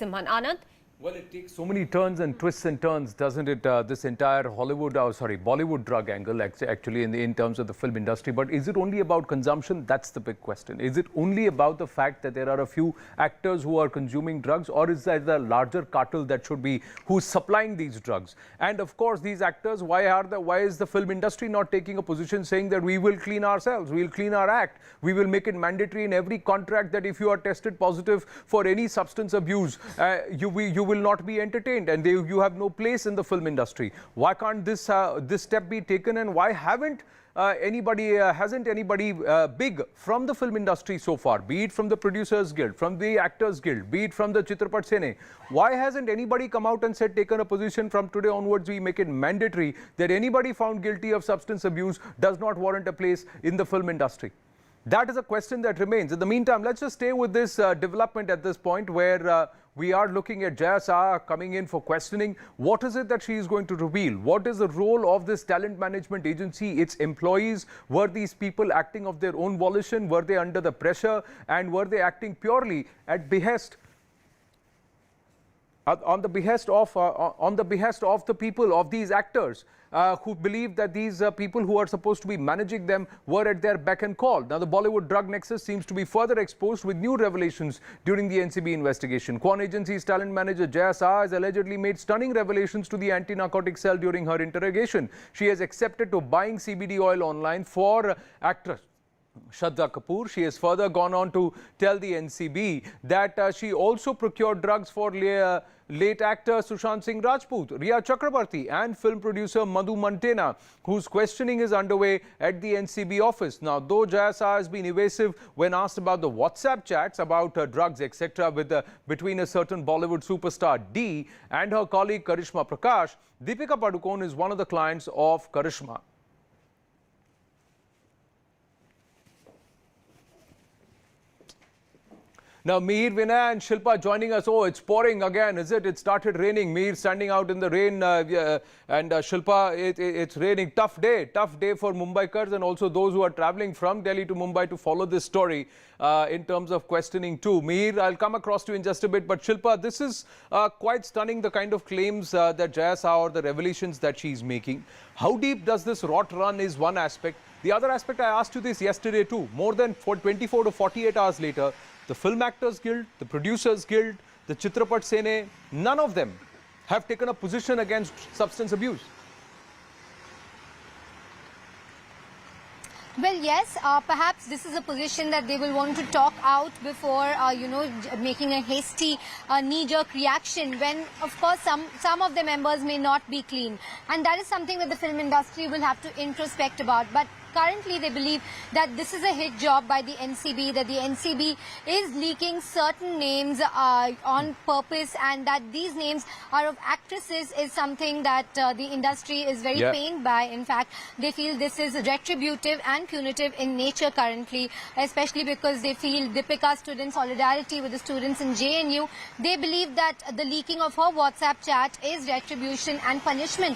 Simhan. Anand? Well, it takes so many turns and twists and turns, doesn't it? This entire Bollywood drug angle, actually, in terms of the film industry. But is it only about consumption? That's the big question. Is it only about the fact that there are a few actors who are consuming drugs, or is there the larger cartel that should be who's supplying these drugs? And of course, these actors, why is the film industry not taking a position saying that we will clean ourselves, we will clean our act, we will make it mandatory in every contract that if you are tested positive for any substance abuse, you will not be entertained, and you have no place in the film industry. Why can't this step be taken, and why hasn't anybody big from the film industry so far, be it from the Producers Guild, from the Actors Guild, be it from the Chitrapat Sene, why hasn't anybody come out and said, taken a position from today onwards, we make it mandatory that anybody found guilty of substance abuse does not warrant a place in the film industry? That is a question that remains. In the meantime, let's just stay with this development at this point where we are looking at Jaya Saha coming in for questioning. What is it that she is going to reveal? What is the role of this talent management agency, its employees? Were these people acting of their own volition? Were they under the pressure? And were they acting purely at behest? On the behest of the people, of these actors who believe that these people who are supposed to be managing them were at their beck and call. Now, the Bollywood drug nexus seems to be further exposed with new revelations during the NCB investigation. Quan Agency's talent manager Jaya Saha has allegedly made stunning revelations to the anti-narcotic cell during her interrogation. She has accepted to buying CBD oil online for actress Shraddha Kapoor. She has further gone on to tell the NCB that she also procured drugs for late actor Sushant Singh Rajput, Riya Chakrabarti and film producer Madhu Mantena, whose questioning is underway at the NCB office. Now, though Jaya Saha has been evasive when asked about the WhatsApp chats about drugs, etc. between a certain Bollywood superstar D and her colleague Karishma Prakash, Deepika Padukone is one of the clients of Karishma. Now, Mihir, Vinay and Shilpa joining us. Oh, it's pouring again, is it? It started raining. Mihir standing out in the rain and Shilpa, it's raining. Tough day for Mumbaikars and also those who are traveling from Delhi to Mumbai to follow this story in terms of questioning too. Mihir, I'll come across to you in just a bit. But Shilpa, this is quite stunning, the kind of claims that Jaya Saha or the revelations that she's making. How deep does this rot run is one aspect. The other aspect, I asked you this yesterday too. More than 24 to 48 hours later, the Film Actors Guild, the Producers Guild, the Chitrapat Sene, none of them have taken a position against substance abuse. Well, yes, perhaps this is a position that they will want to talk out before, making a hasty knee-jerk reaction when, of course, some of the members may not be clean. And that is something that the film industry will have to introspect about. But currently, they believe that this is a hit job by the NCB, that the NCB is leaking certain names on purpose, and that these names are of actresses is something that the industry is very pained by. In fact, they feel this is retributive and punitive in nature currently, especially because they feel Deepika stood in solidarity with the students in JNU. They believe that the leaking of her WhatsApp chat is retribution and punishment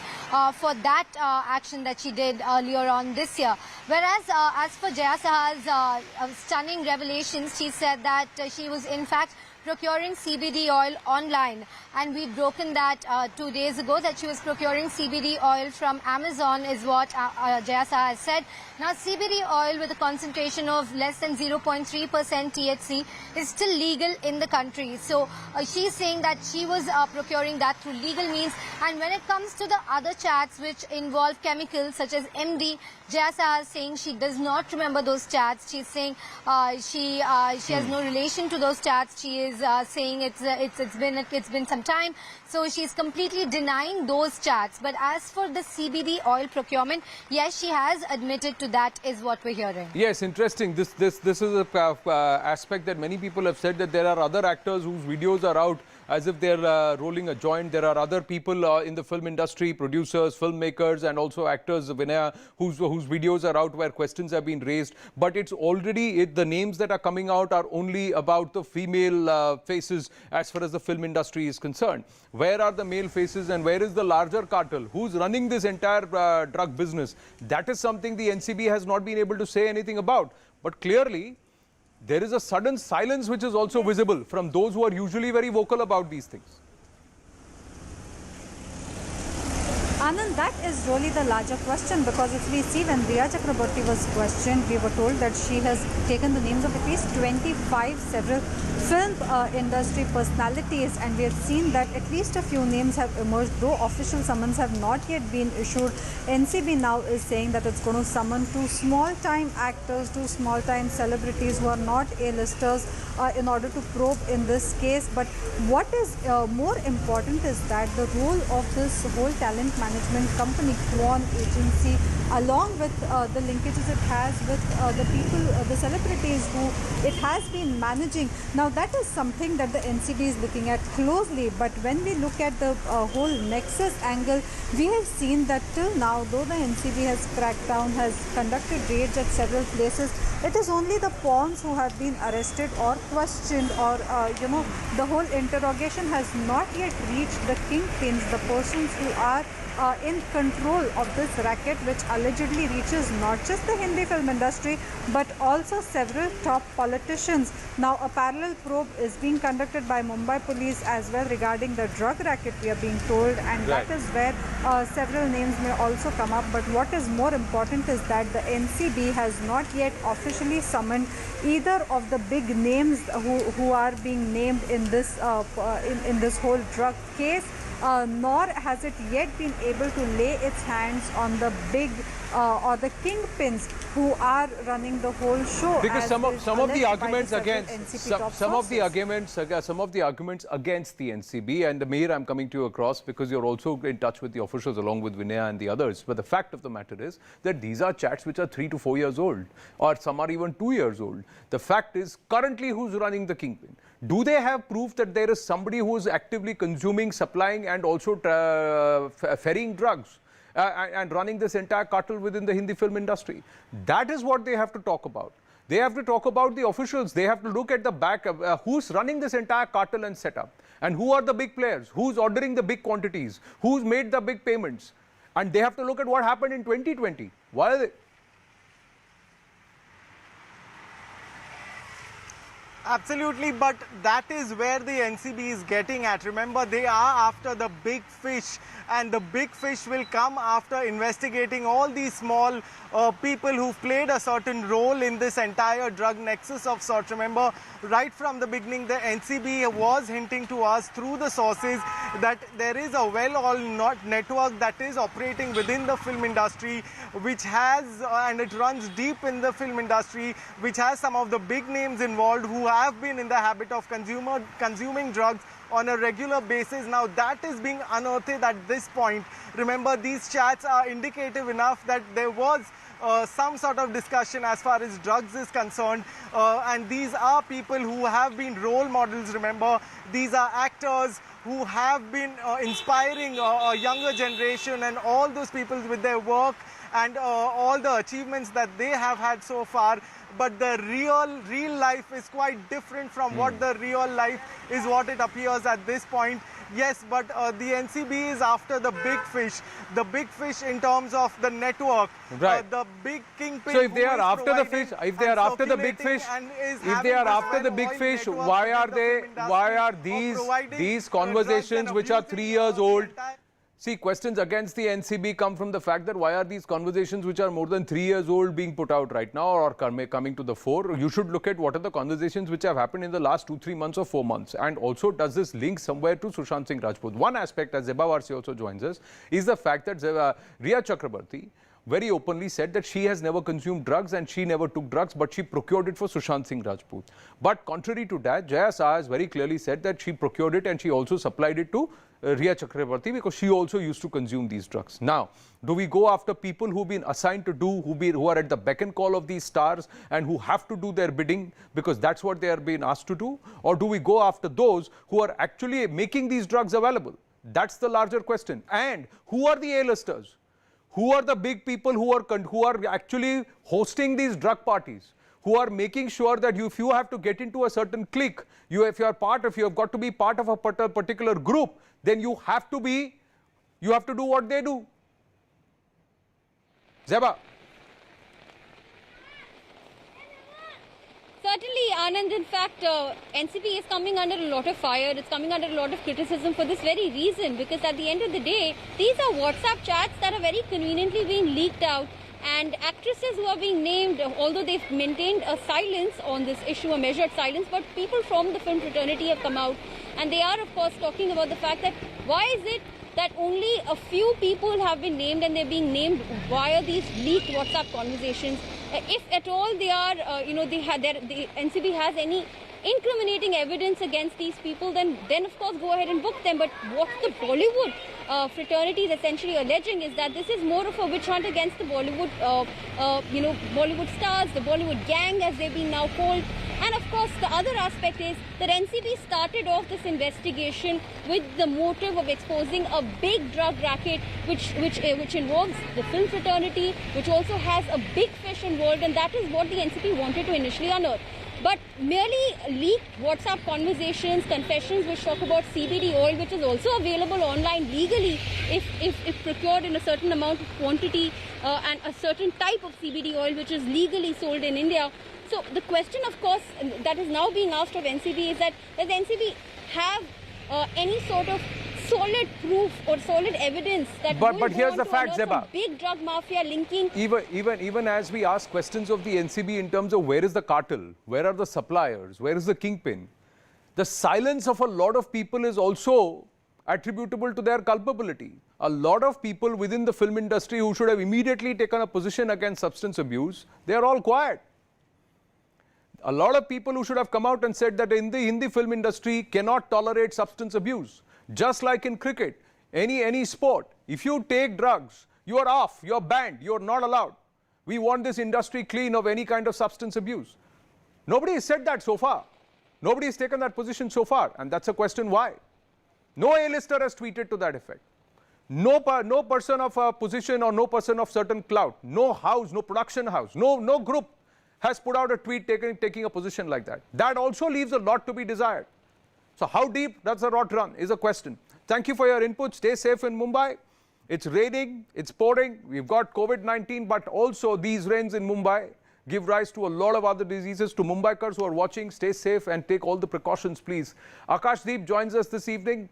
for that action that she did earlier on this year. Whereas, as for Jaya Saha's stunning revelations, she said that she was in fact procuring CBD oil online, and we've broken that 2 days ago, that she was procuring CBD oil from Amazon is what Jaya Saha has said. Now, CBD oil with a concentration of less than 0.3% THC is still legal in the country. So she's saying that she was procuring that through legal means. And when it comes to the other chats which involve chemicals such as MD, Jaya Saha is saying she does not remember those chats. She's saying she has no relation to those chats. She is saying it's been some time. So she's completely denying those chats. But as for the CBD oil procurement, yes, she has admitted to that, is what we're hearing. Yes, interesting. This is a aspect that many people have said, that there are other actors whose videos are out as if they're rolling a joint. There are other people in the film industry, producers, filmmakers and also actors, Vinaya, whose videos are out where questions have been raised. But it's already, the names that are coming out are only about the female faces as far as the film industry is concerned. Where are the male faces and where is the larger cartel? Who's running this entire drug business? That is something the NCB has not been able to say anything about. But clearly, there is a sudden silence which is also visible from those who are usually very vocal about these things. Anand, that is really the larger question, because if we see when Jaya Chakraborty was questioned, we were told that she has taken the names of at least 25 several film industry personalities, and we have seen that at least a few names have emerged, though official summons have not yet been issued. NCB now is saying that it's going to summon two small-time actors, two small-time celebrities who are not A-listers in order to probe in this case. But what is more important is that the role of this whole talent management company, Quon agency, along with the linkages it has with the people, the celebrities who it has been managing. Now that is something that the NCB is looking at closely, but when we look at the whole nexus angle, we have seen that till now, though the NCB has cracked down, has conducted raids at several places, it is only the pawns who have been arrested or questioned, or the whole interrogation has not yet reached the kingpins, the persons who are in control of this racket, which allegedly reaches not just the Hindi film industry but also several top politicians. Now a parallel probe is being conducted by Mumbai police as well regarding the drug racket, we are being told, and that is where several names may also come up. But what is more important is that the NCB has not yet officially summoned either of the big names who are being named in this in this whole drug case. Nor has it yet been able to lay its hands on the big or the kingpins who are running the whole show. Because some of the arguments against some of the arguments against the NCB, and Meher, I'm coming to you across because you're also in touch with the officials along with Vinaya and the others. But the fact of the matter is that these are chats which are 3 to 4 years old, or some are even 2 years old. The fact is, currently who's running the kingpin? Do they have proof that there is somebody who is actively consuming, supplying and also ferrying drugs and running this entire cartel within the Hindi film industry? That is what they have to talk about. They have to talk about the officials. They have to look at the back of who's running this entire cartel and setup, and who are the big players, who's ordering the big quantities, who's made the big payments. And they have to look at what happened in 2020. Why are they? Absolutely, but that is where the NCB is getting at. Remember, they are after the big fish, and the big fish will come after investigating all these small people who've played a certain role in this entire drug nexus of sorts. Remember, right from the beginning, the NCB was hinting to us through the sources that there is a well-oiled network that is operating within the film industry, which has, and it runs deep in the film industry, which has some of the big names involved who have been in the habit of consuming drugs on a regular basis. Now that is being unearthed at this point. Remember, these chats are indicative enough that there was some sort of discussion as far as drugs is concerned, and these are people who have been role models. Remember, these are actors who have been inspiring a younger generation, and all those people with their work and all the achievements that they have had so far. But the real life is quite different from what the real life is, what it appears at this point. Yes, but the NCB is after the big fish in terms of the network, right? The big kingpin. So if they are after the fish, if they are after the big fish, why are these conversations which are 3 years old? See, questions against the NCB come from the fact that why are these conversations which are more than 3 years old being put out right now or coming to the fore? You should look at what are the conversations which have happened in the last 2-3 months or 4 months. And also, does this link somewhere to Sushant Singh Rajput? One aspect, as Zeba Warsi also joins us, is the fact that Jaya Chakraborty very openly said that she has never consumed drugs and she never took drugs, but she procured it for Sushant Singh Rajput. But contrary to that, Jaya Saha has very clearly said that she procured it and she also supplied it to Jaya Chakraborty because she also used to consume these drugs. Now, do we go after people who've been assigned to do, who are at the beck and call of these stars and who have to do their bidding because that's what they are being asked to do? Or do we go after those who are actually making these drugs available? That's the larger question. And who are the A-listers? Who are the big people who are actually hosting these drug parties? Who are making sure that if you have to get into a certain clique, if you have got to be part of a particular group, then you have to do what they do. Sir, Certainly, Anand. In fact, NCB is coming under a lot of fire. It's coming under a lot of criticism for this very reason, because at the end of the day, these are WhatsApp chats that are very conveniently being leaked out. And actresses who are being named, although they've maintained a silence on this issue, a measured silence, but people from the film fraternity have come out, and they are, of course, talking about the fact that why is it that only a few people have been named, and they're being named via these leaked WhatsApp conversations. If at all they are, the NCB has any incriminating evidence against these people, then of course go ahead and book them. But what the Bollywood fraternity is essentially alleging is that this is more of a witch hunt against the Bollywood, Bollywood stars, the Bollywood gang as they've been now called. And of course, the other aspect is that NCB started off this investigation with the motive of exposing a big drug racket, which involves the film fraternity, which also has a big fish involved, and that is what the NCB wanted to initially unearth. But merely leaked WhatsApp conversations, confessions which talk about CBD oil, which is also available online legally if procured in a certain amount of quantity, and a certain type of CBD oil which is legally sold in India. So the question, of course, that is now being asked of NCB is that does NCB have any sort of solid proof or solid evidence that but here's the fact, Zeba. Big drug mafia linking. Even as we ask questions of the NCB in terms of where is the cartel, where are the suppliers, where is the kingpin, the silence of a lot of people is also attributable to their culpability. A lot of people within the film industry who should have immediately taken a position against substance abuse, they are all quiet. A lot of people who should have come out and said that in the Hindi film industry cannot tolerate substance abuse. Just like in cricket, any sport, if you take drugs, you are off, you are banned, you are not allowed. We want this industry clean of any kind of substance abuse. Nobody has said that so far. Nobody has taken that position so far, and that's a question why. No A-lister has tweeted to that effect. No person of a position or no person of certain clout, no house, no production house, no group has put out a tweet taking a position like that. That also leaves a lot to be desired. So how deep does the rot run is a question. Thank you for your input. Stay safe in Mumbai. It's raining, it's pouring. We've got COVID-19, but also these rains in Mumbai give rise to a lot of other diseases. To Mumbaikars who are watching, stay safe and take all the precautions, please. AKashdeep joins us this evening,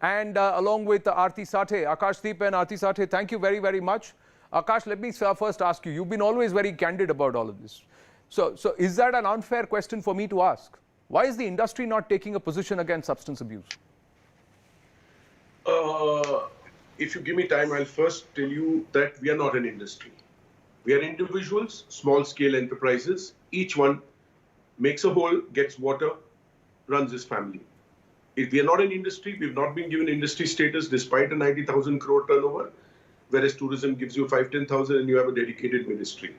and along with Aarti Sathe. AKashdeep and Aarti Sathe, thank you very, very much. Akash, let me first ask you. You've been always very candid about all of this. So is that an unfair question for me to ask? Why is the industry not taking a position against substance abuse? If you give me time, I'll first tell you that we are not an industry. We are individuals, small-scale enterprises. Each one makes a hole, gets water, runs his family. If we are not an industry, we've not been given industry status despite a 90,000 crore turnover, whereas tourism gives you 5-10,000 and you have a dedicated ministry.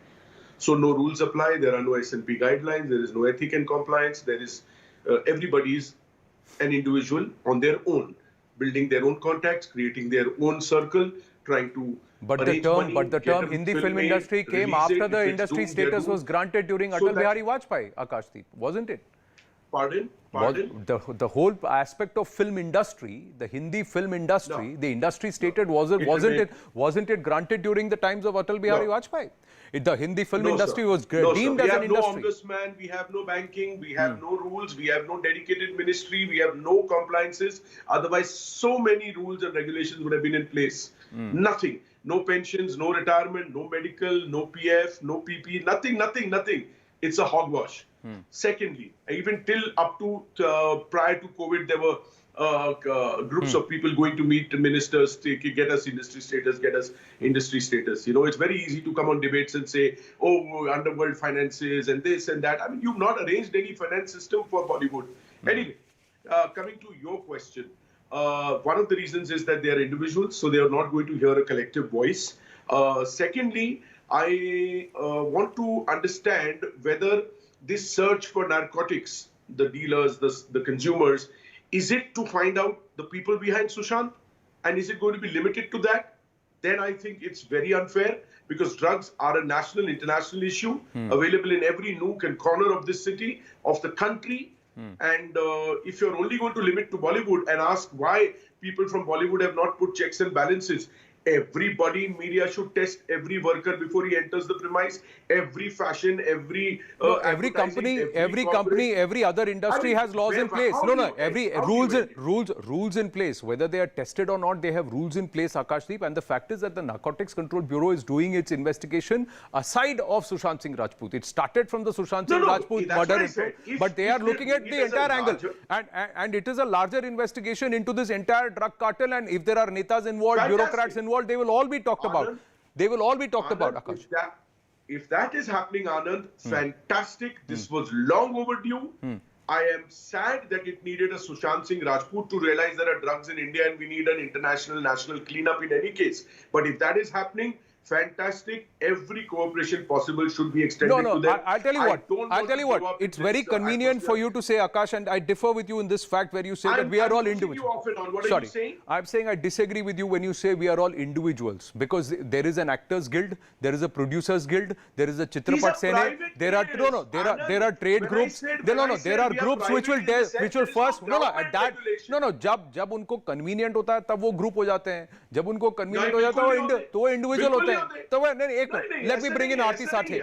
So no rules apply, there are no S&P guidelines, there is no ethic and compliance, there is, everybody is an individual on their own, building their own contacts, creating their own circle, trying to But the term Hindi film industry came after the industry status was granted during Atal Bihari Vajpayee, Akashdeep, wasn't it? Pardon? The whole aspect of film industry, the Hindi film industry, the industry stated wasn't it granted during the times of Atal Bihari Vajpayee? The Hindi film industry was deemed as an industry. We have no ombudsman, we have no banking, we have no rules, we have no dedicated ministry, we have no compliances. Otherwise, so many rules and regulations would have been in place. Nothing. No pensions, no retirement, no medical, no PF, no PP, nothing. It's a hogwash. Secondly, even till up to prior to COVID, there were groups of people going to meet ministers, get us industry status. You know, it's very easy to come on debates and say, oh, underworld finances and this and that. I mean, you've not arranged any finance system for Bollywood. Anyway, coming to your question, one of the reasons is that they are individuals, so they are not going to hear a collective voice. Secondly, I want to understand whether this search for narcotics, the dealers, the consumers, is it to find out the people behind Sushant? And is it going to be limited to that? Then I think it's very unfair, because drugs are a national, international issue, available in every nook and corner of this city, of the country. And if you're only going to limit to Bollywood and ask why people from Bollywood have not put checks and balances, Everybody in media should test every worker before he enters the premise. Every fashion, every no, every advertising, company, every other industry has laws in place. how No, do no, you every end? How do you end it? rules in place. Whether they are tested or not, they have rules in place, Akashdeep. And the fact is that the Narcotics Control Bureau is doing its investigation aside of Sushant Singh Rajput. It started from the Sushant Singh Rajput that's what I murder, said. but they are looking at the entire angle. Larger... And it is a larger investigation into this entire drug cartel. And if there are netas involved, Fantastic. bureaucrats involved, they will all be talked about. Anand, They will all be talked Anand, about, Akash. If that is happening, Anand, fantastic. This was long overdue. I am sad that it needed a Sushant Singh Rajput to realize there are drugs in India and we need an international national cleanup in any case. But if that is happening, fantastic. Every cooperation possible should be extended to them. I'll tell you what. It's very convenient for you to say, Akash, and I differ with you in this fact where you say that we are all individuals. What are you saying? I'm saying I disagree with you when you say we are all individuals, because there is an actors guild, there is a producers guild, there is a Chitrapat Sene, there are trade groups. There are groups which will first जब उनको convenient होता है तब वो group हो जाते हैं, जब उनको convenient हो जाता है तो वो individual होते हैं. तो let me bring in Aarti Sathe.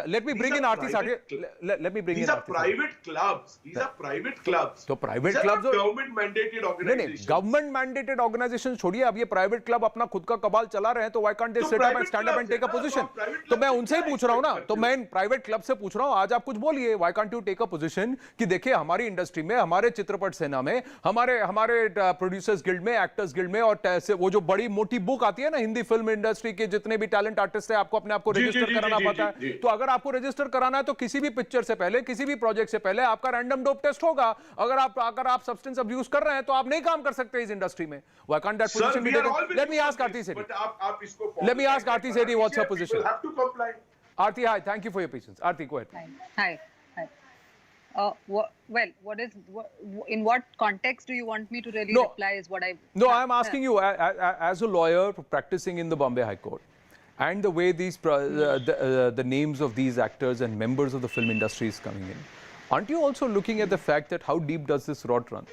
Let me bring in Aarti Sathe. Let me bring in Aarti Sathe. Private clubs. These are private clubs. तो private clubs government mandated organizations. Government mandated organizations छोड़िए, अब ये private club अपना खुद का कबाल चला रहे हैं, तो why can't they sit up and stand up and take a position? तो मैं उनसे ही पूछ रहा हूँ ना, तो मैं private club से पूछ रहा हूँ, आज आप कुछ बोलिए, why can't you take a position कि देखिए हमारी इंडस्ट्री में, हमारे चित्रपट सेना में, हमारे प्रोड्यूसर्स गिल्ड में, एक्टर्स गिल्ड में, और वो जो बड़ी मोटी बुक आती है ना हिंदी फिल्म इंडस्ट्री के जितने भी टैलेंट आर्टिस्ट है, आपको अपने आप को रजिस्टर कराना पड़ता है. तो अगर आपको रजिस्टर कराना है तो किसी भी पिक्चर से पहले, किसी भी प्रोजेक्ट से पहले आपका रैंडम डोप टेस्ट होगा. अगर आप सब्सटेंस अब्यूज कर रहे हैं तो आप नहीं काम कर सकते इस इंडस्ट्री में. Why can't that position be taken? Let me ask Aarti Sethi. Let me ask Aarti Sethi what's her position. Have to comply. Aarti, hi. Thank you for your patience. Aarti, go ahead. Hi. In what context do you want me to really reply is what I... No, I'm asking you, as a lawyer practicing in the Bombay High Court, and the way these the names of these actors and members of the film industry is coming in, aren't you also looking at the fact that how deep does this rot run?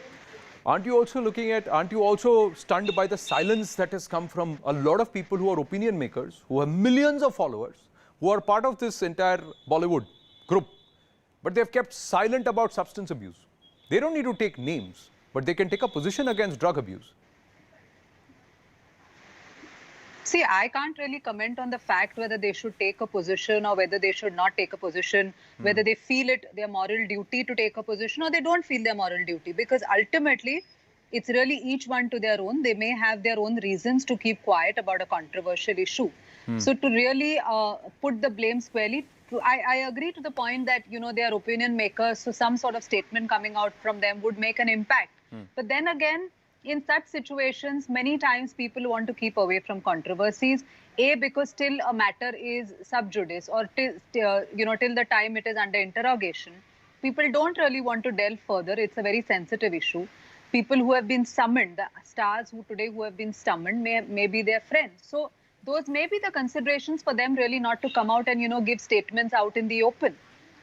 Aren't you also stunned by the silence that has come from a lot of people who are opinion makers, who have millions of followers, who are part of this entire Bollywood group, but they've kept silent about substance abuse? They don't need to take names, but they can take a position against drug abuse. See, I can't really comment on the fact whether they should take a position or whether they should not take a position, whether they feel it their moral duty to take a position or they don't feel their moral duty, because ultimately it's really each one to their own. They may have their own reasons to keep quiet about a controversial issue. So to really put the blame squarely, I agree to the point that, they are opinion makers, so some sort of statement coming out from them would make an impact. But then again, in such situations, many times people want to keep away from controversies. Because still a matter is sub judice, or till the time it is under interrogation. People don't really want to delve further. It's a very sensitive issue. People who have been summoned, the stars who have been summoned, may be their friends. So those may be the considerations for them really not to come out and, give statements out in the open.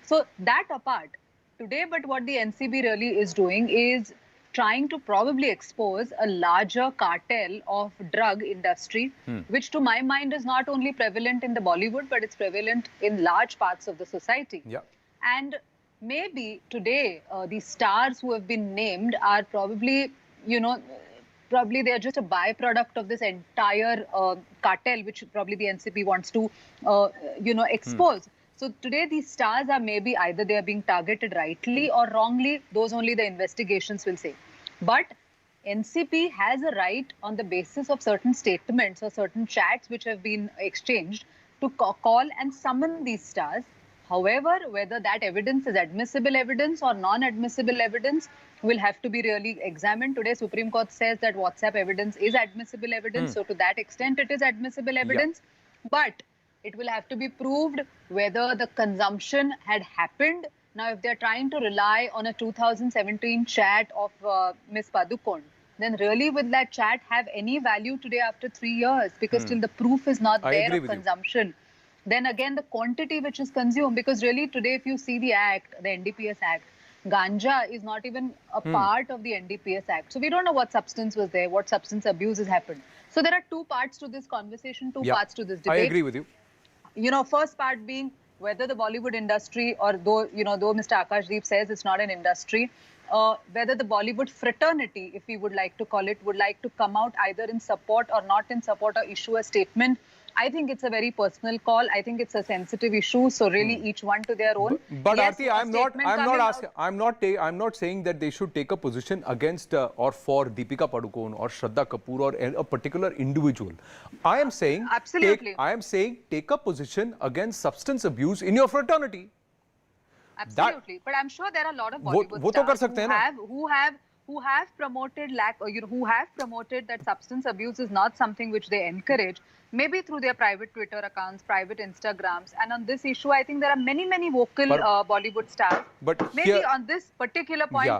So that apart, today, but what the NCB really is doing is trying to probably expose a larger cartel of drug industry, which to my mind is not only prevalent in the Bollywood, but it's prevalent in large parts of the society. Yeah. And maybe today, the stars who have been named are probably, probably they are just a byproduct of this entire cartel, which probably the NCP wants to, expose. So today these stars are maybe either they are being targeted rightly or wrongly. Those only the investigations will say. But NCP has a right on the basis of certain statements or certain chats which have been exchanged to call and summon these stars. However, whether that evidence is admissible evidence or non-admissible evidence will have to be really examined. Today, Supreme Court says that WhatsApp evidence is admissible evidence. So to that extent, it is admissible evidence. Yeah. But it will have to be proved whether the consumption had happened. Now, if they're trying to rely on a 2017 chat of Ms. Padukone, then really will that chat have any value today after 3 years? Because still the proof is not there of consumption. Then again, the quantity which is consumed, because really today, if you see the act, the NDPS act, Ganja is not even a part of the NDPS Act. So we don't know what substance was there, what substance abuse has happened. So there are two parts to this conversation, two parts to this debate. I agree with you. You know, first part being whether the Bollywood industry, or though Mr. AKashdeep says it's not an industry, whether the Bollywood fraternity, if we would like to call it, would like to come out either in support or not in support or issue a statement. I think it's a very personal call. I think it's a sensitive issue. So really, each one to their own. But yes, Aarti, I'm not saying that they should take a position against or for Deepika Padukone or Shraddha Kapoor or a particular individual. I am saying take a position against substance abuse in your fraternity. Absolutely, but I'm sure there are a lot of Bollywood stars who have promoted who have promoted that substance abuse is not something which they encourage, maybe through their private Twitter accounts, private Instagrams. And on this issue, I think there are many vocal Bollywood stars. But maybe on this particular point,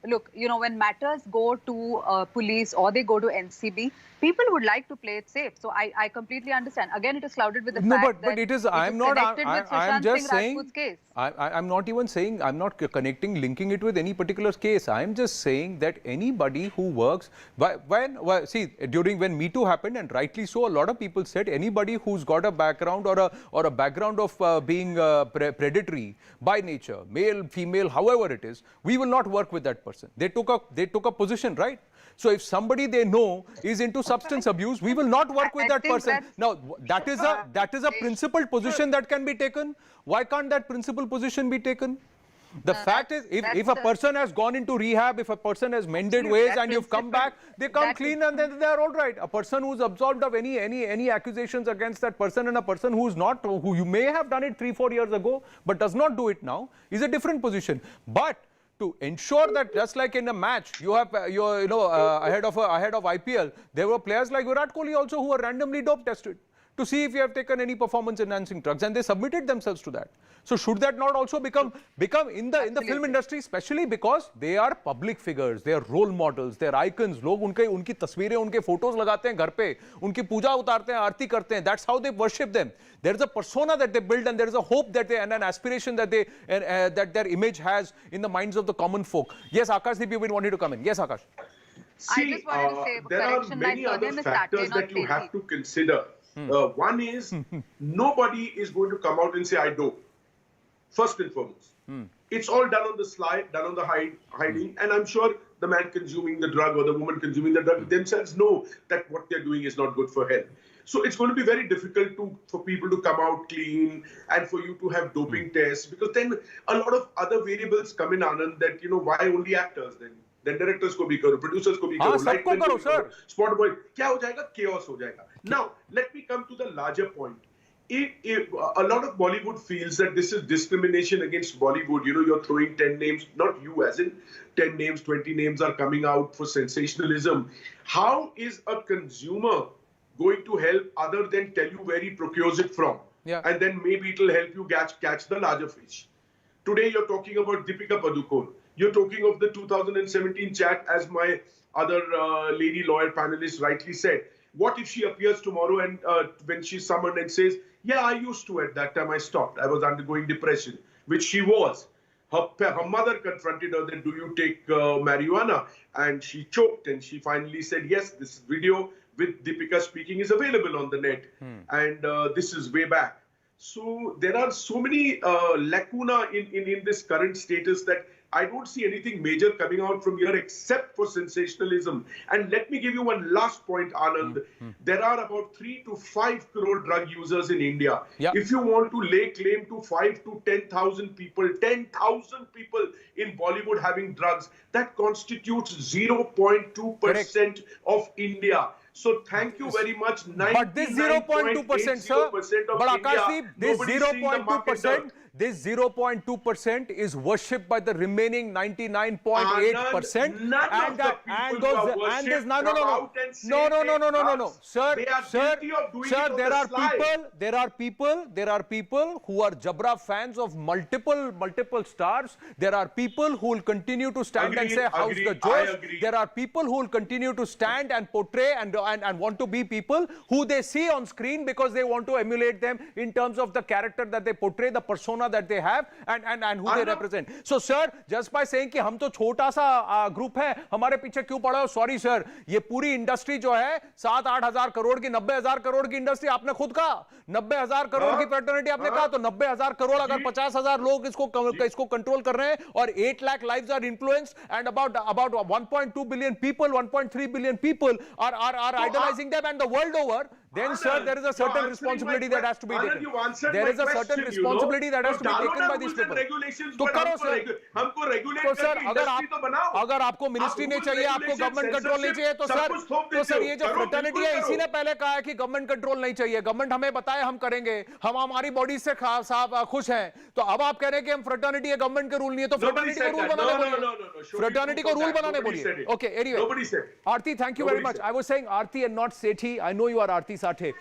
look, when matters go to police or they go to NCB, people would like to play it safe. So I completely understand. Again, it is clouded with the fact that it is connected with Sushant Singh Rajput's case. I'm not even saying, I'm not linking it with any particular case. I'm just saying that anybody who works, when Me Too happened, and rightly so, a lot of people said anybody who's got a background or a background of being predatory by nature, male, female, however it is, we will not work with that person. They took a position, right? So if somebody they know is into substance abuse, we will not work with that person. Now, that is a principled position that can be taken. Why can't that principled position be taken? The fact is, if a person has gone into rehab, if a person has mended ways and you've come back, they come clean and then they're all right. A person who's absolved of any accusations against that person, and a person who's not, who you may have done it 3-4 years ago, but does not do it now, is a different position. But to ensure that, just like in a match, you have ahead of IPL, there were players like Virat Kohli also who were randomly dope tested to see if you have taken any performance enhancing drugs, and they submitted themselves to that. So should that not also become in the film industry, especially because they are public figures, they are role models, they are icons. लोग उनकी तस्वीरें, उनके photos लगाते हैं घर पे, उनकी पूजा उतारते हैं, आरती करते हैं. That's how they worship them. There is a persona that they build, and there is a hope that and an aspiration that that their image has in the minds of the common folk. Yes, AKashdeep, you've been wanting to come in. Yes, Akash. See, there are many other factors that you have to consider. One is nobody is going to come out and say I dope. First and foremost, it's all done on the slide, done on the hiding, and I'm sure the man consuming the drug or the woman consuming the drug themselves know that what they're doing is not good for health. So it's going to be very difficult for people to come out clean and for you to have doping tests, because then a lot of other variables come in, Anand, that why only actors then? Then directors ko bhi karo, producers ko bhi karo, lightmen ko bhi karo, spot boy, kya ho jayega? Chaos ho jayega. Now, let me come to the larger point. If a lot of Bollywood feels that this is discrimination against Bollywood, you're throwing 10 names, not you as in 10 names, 20 names are coming out for sensationalism. How is a consumer going to help other than tell you where he procures it from? Yeah. And then maybe it will help you catch the larger fish. Today you're talking about Deepika Padukone. You're talking of the 2017 chat, as my other lady lawyer panelist rightly said. What if she appears tomorrow and when she's summoned and says, yeah, I used to at that time, I stopped. I was undergoing depression, which she was. Her mother confronted her that, do you take marijuana? And she choked and she finally said, yes, this video with Deepika speaking is available on the net. And this is way back. So there are so many lacuna in this current status that I don't see anything major coming out from here except for sensationalism. And let me give you one last point, Anand. There are about 3 to 5 crore drug users in India. Yep. If you want to lay claim to 5 to 10,000 people, 10,000 people in Bollywood having drugs, that constitutes 0.2% of India. So thank you very much. But this 0.2%, sir. But AKashdeep, this 0.2%. This 0.2% is worshipped by the remaining 99.8%. No. Sir, there are people who are Jabra fans of multiple stars. There are people who will continue to stand and say, how's the Josh? There are people who will continue to stand and portray and want to be people who they see on screen because they want to emulate them in terms of the character that they portray, the persona persona that they have and who they represent. So sir, just by saying कि हम तो छोटा सा group है, हमारे पीछे क्यों पड़ा हो? Sorry sir, ये पूरी इंडस्ट्री जो है 7-8 हजार करोड़ की, 90 हजार करोड़ की इंडस्ट्री, आपने खुद कहा 90 हजार करोड़ की फ्रेटर्निटी, आपने कहा तो 90 हजार करोड़, अगर 50 हजार लोग इसको कंट्रोल कर रहे हैं और 8 lakh lives are influenced and about 1.2 billion people, 1.3 billion people are idolizing them and the world over, then sir, there is a certain responsibility that has to be taken. There is a certain responsibility that has to be taken by these people. तो करो sir, हमको regulate तो sir करके अगर आपको ministry नहीं चाहिए, आपको गवर्नमेंट कंट्रोल नहीं चाहिए, तो सर ये जो फ्रेटर्निटी है, इसी ने पहले कहा है कि गवर्नमेंट कंट्रोल नहीं चाहिए, गवर्नमेंट हमें बताए हम करेंगे, हम हमारी बॉडी से खुश हैं, तो अब आप कह रहे हैं कि हम फ्रेटर्निटी है, गवर्नमेंट के रूल नहीं है, तो फ्रेटर्निटी को रूल बनाने बोलिए, फ्रेटर्निटी को रूल बनाने बोलिए. Okay, anyway, Aarti, thank you very much. I was saying Aarti and not Sethi. I know you are Aarti Sathe.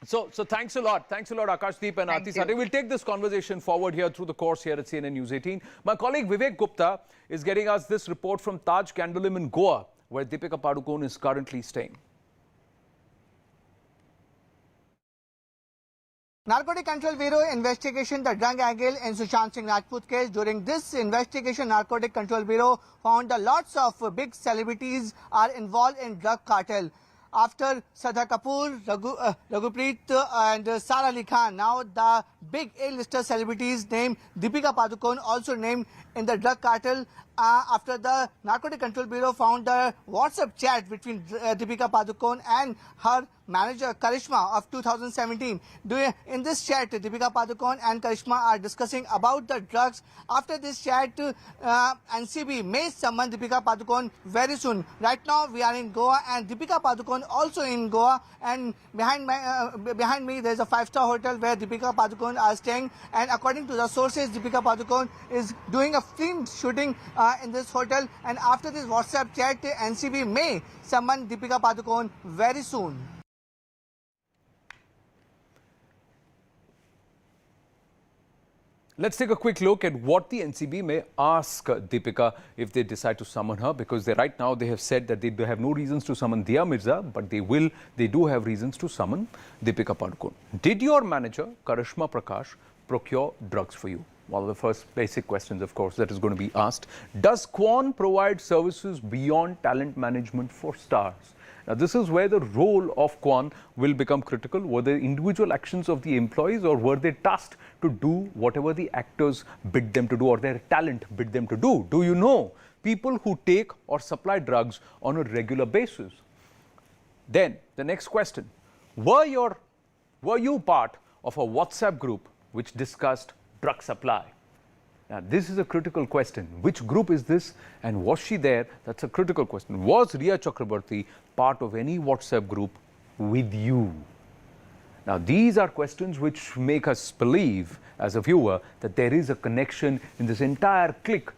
So thanks a lot. Thanks a lot, AKashdeep and Aarti Sathe. We'll take this conversation forward here through the course here at CNN News 18. My colleague Vivek Gupta is getting us this report from Taj Candlelim in Goa, where Deepika Padukone is currently staying. Narcotic Control Bureau investigation the drug angle in Sushant Singh Rajput case. During this investigation, Narcotic Control Bureau found that lots of big celebrities are involved in drug cartel. After Shraddha Kapoor, Raghupreet and Sara Ali Khan, now the big A-lister celebrities named Deepika Padukone also named in the drug cartel. After the Narcotic Control Bureau found the WhatsApp chat between Deepika Padukone and her manager Karishma of 2017. In this chat, Deepika Padukone and Karishma are discussing about the drugs. After this chat, NCB may summon Deepika Padukone very soon. Right now, we are in Goa and Deepika Padukone also in Goa. And behind me, there is a 5-star hotel where Deepika Padukone are staying. And according to the sources, Deepika Padukone is doing a film shooting in this hotel. And after this WhatsApp chat, NCB may summon Deepika Padukone very soon. Let's take a quick look at what the NCB may ask Deepika if they decide to summon her, because right now they have said that they have no reasons to summon Dia Mirza, but they do have reasons to summon Deepika Padukone. Did your manager, Karishma Prakash, procure drugs for you? One of the first basic questions, of course, that is going to be asked. Does Quan provide services beyond talent management for stars? Now, this is where the role of Quan will become critical. Were they individual actions of the employees, or were they tasked to do whatever the actors bid them to do, or their talent bid them to do? Do you know people who take or supply drugs on a regular basis? Then, the next question. Were you part of a WhatsApp group which discussed drug supply? Now, this is a critical question. Which group is this, and was she there? That's a critical question. Was Riya Chakraborty part of any WhatsApp group with you? Now, these are questions which make us believe, as a viewer, that there is a connection in this entire clique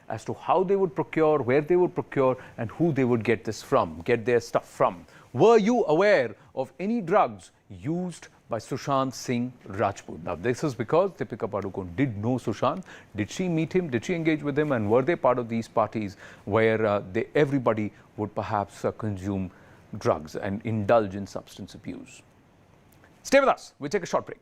as to how they would procure, where they would procure, and who they would get their stuff from. Were you aware of any drugs used by Sushant Singh Rajput? Now, this is because Deepika Padukone did know Sushant. Did she meet him? Did she engage with him? And were they part of these parties where everybody would perhaps consume drugs and indulge in substance abuse? Stay with us. We'll take a short break.